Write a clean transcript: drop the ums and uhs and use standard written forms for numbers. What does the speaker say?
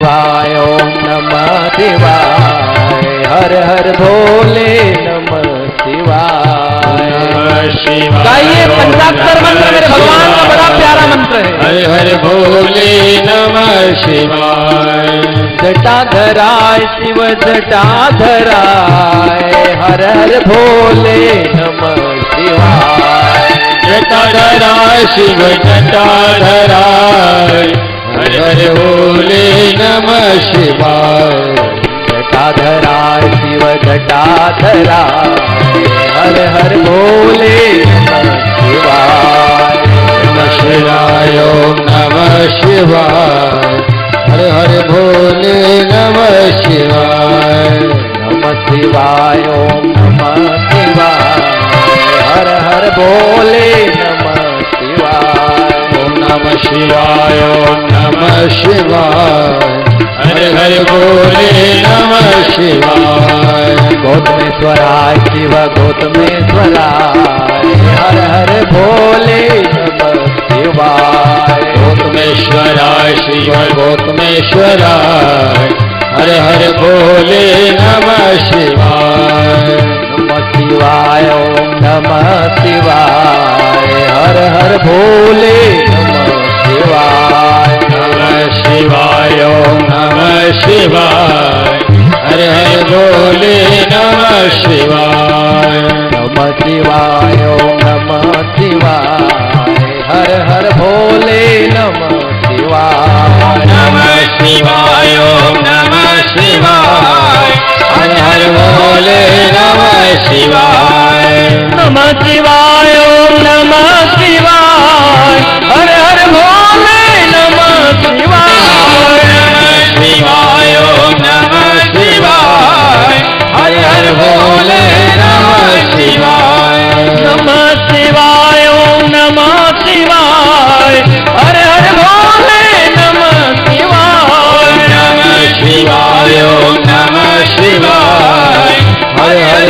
शिवाय ओम नमः शिवाय हर हर भोले नमः शिवाय गाइए पंचाक्षर मंत्र मेरे भगवान का बड़ा प्यारा मंत्र है। हर हर भोले नमः शिवाय। जटाधराय शिव जटाधराय हर हर भोले नमः शिवाय। जटाधराय शिव जटाधराय हर हर भोले नमः शिवाय। जटाधराय शिव जटाधराय हर हर भोले नमः शिवाय। नमः शिवाय ओम नमः शिवाय हर हर भोले नमः शिवाय। नमः शिवाय ओम नमः शिवाय हर हर भोले नमः शिवाय। ओम नमः शिवाय ओम नमः शिवाय हर हर भोले नमः शिवाय। गौतमेश्वराय शिव गौतमेश्वराय हर हर भोले नमः शिवाय। गौतमेश्वराय शिव गौतमेश्वराय हर हर भोले नमः शिवाय। नमः शिवाय ओम नमः शिवाय हर हर भोले नमः शिवाय। नमः शिवाय ओम नमः शिवाय हर हर भोले नमः शिवाय। नमः शिवाय ओम नमः शिवाय हर हर भोले नमः शिवाय। नमः शिवाय ओम नमः शिवाय हर हर भोले नमः शिवाय। नमः शिवाय ओम नमः शिवाय हर हर भोले नमः शिवाय। नमः शिवाय ओम नमः शिवाय हर हर भोले नमः शिवाय। नमः शिवाय ओम नमः शिवाय हर हर भोले नमः शिवाय। नमः शिवाय ओम नमः शिवाय हर हर